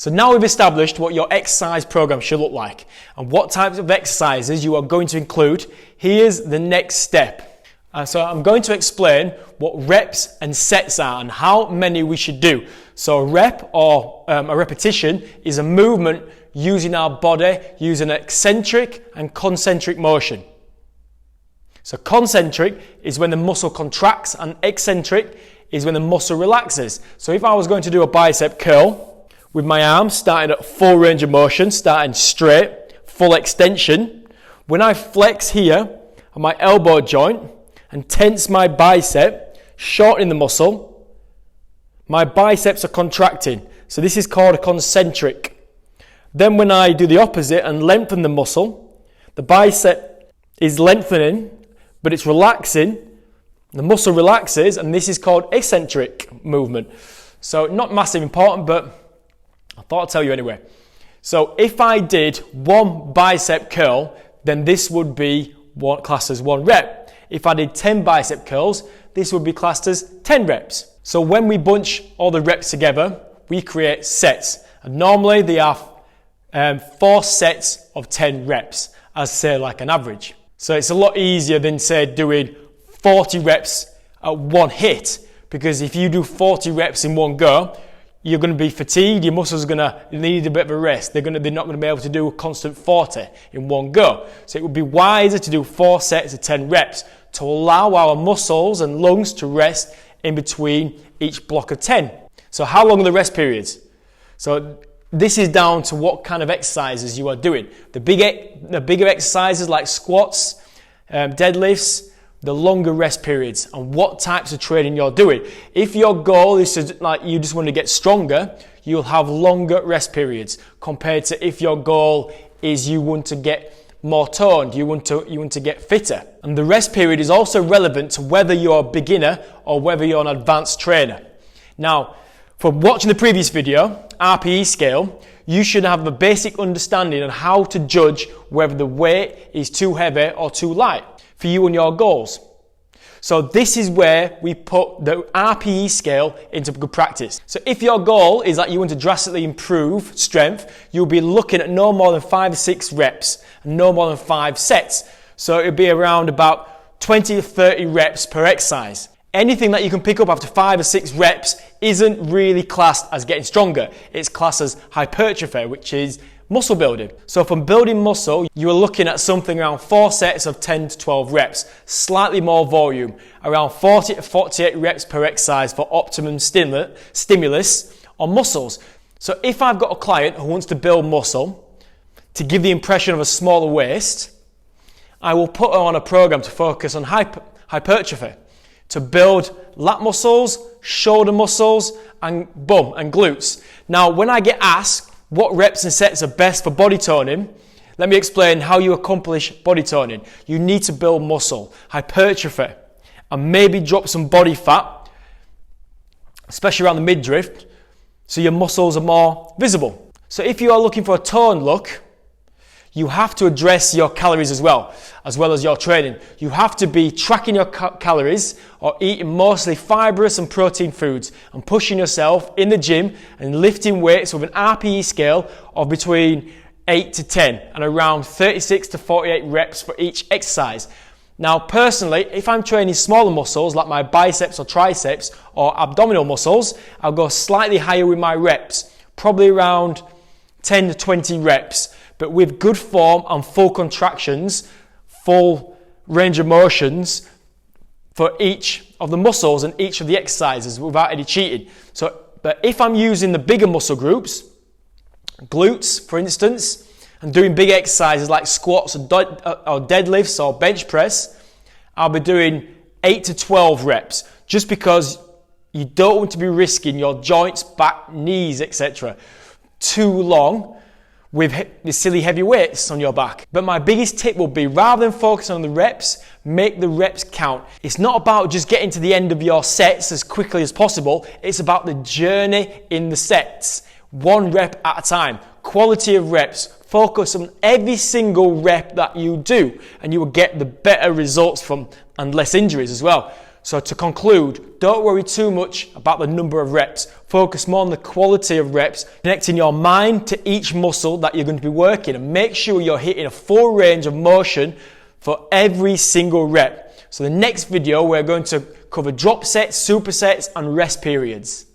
So now we've established what your exercise program should look like and what types of exercises you are going to include. Here's the next step. So I'm going to explain what reps and sets are and how many we should do. So a rep or a repetition is a movement using our body using eccentric and concentric motion. So concentric is when the muscle contracts and eccentric is when the muscle relaxes. So if I was going to do a bicep curl with my arms starting at full range of motion, starting straight, full extension, when I flex here on my elbow joint and tense my bicep, shortening the muscle, my biceps are contracting. So this is called a concentric. Then when I do the opposite and lengthen the muscle, the bicep is lengthening, but it's relaxing. The muscle relaxes, and this is called eccentric movement. So not massive important, but I thought I'd tell you anyway. So if I did one bicep curl, then this would be classed as one rep. If I did 10 bicep curls, this would be classed as 10 reps. So when we bunch all the reps together, we create sets. And normally they are 4 sets of 10 reps, as say like an average. So it's a lot easier than say doing 40 reps at one hit, because if you do 40 reps in one go, you're going to be fatigued, your muscles are going to need a bit of a rest. They're not going to be able to do a constant 40 in one go. So it would be wiser to do 4 sets of 10 reps to allow our muscles and lungs to rest in between each block of 10. So how long are the rest periods? So this is down to what kind of exercises you are doing. The bigger exercises like squats, deadlifts, the longer rest periods, and what types of training you're doing. If your goal is to, you just want to get stronger, you'll have longer rest periods compared to if your goal is you want to get more toned, you want to get fitter. And the rest period is also relevant to whether you're a beginner or whether you're an advanced trainer. Now, from watching the previous video, RPE scale, you should have a basic understanding on how to judge whether the weight is too heavy or too light for you and your goals. So this is where we put the RPE scale into good practice. So if your goal is that you want to drastically improve strength, you'll be looking at no more than 5 or 6 reps and no more than 5 sets. So it'll be around about 20 to 30 reps per exercise. Anything that you can pick up after 5 or 6 reps isn't really classed as getting stronger. It's classed as hypertrophy, which is muscle building. So from building muscle, you are looking at something around 4 sets of 10 to 12 reps, slightly more volume, around 40 to 48 reps per exercise for optimum stimulus on muscles. So if I've got a client who wants to build muscle to give the impression of a smaller waist, I will put her on a program to focus on hypertrophy, to build lat muscles, shoulder muscles, and bum and glutes. Now, when I get asked what reps and sets are best for body toning, let me explain how you accomplish body toning. You need to build muscle, hypertrophy, and maybe drop some body fat, especially around the midriff, so your muscles are more visible. So if you are looking for a toned look, you have to address your calories as well as your training. You have to be tracking your calories or eating mostly fibrous and protein foods and pushing yourself in the gym and lifting weights with an RPE scale of between 8 to 10 and around 36 to 48 reps for each exercise. Now personally, if I'm training smaller muscles like my biceps or triceps or abdominal muscles, I'll go slightly higher with my reps, probably around 10 to 20 reps. But with good form and full contractions, full range of motions for each of the muscles and each of the exercises without any cheating. But if I'm using the bigger muscle groups, glutes for instance, and doing big exercises like squats or deadlifts or bench press, I'll be doing 8 to 12 reps just because you don't want to be risking your joints, back, knees, etc. too long with silly heavy weights on your back. But my biggest tip will be, rather than focusing on the reps, make the reps count. It's not about just getting to the end of your sets as quickly as possible. It's about the journey in the sets, 1 rep at a time. Quality of reps. Focus on every single rep that you do, and you will get the better results from and less injuries as well. So to conclude, don't worry too much about the number of reps. Focus more on the quality of reps, connecting your mind to each muscle that you're going to be working, and make sure you're hitting a full range of motion for every single rep. So the next video, we're going to cover drop sets, supersets, and rest periods.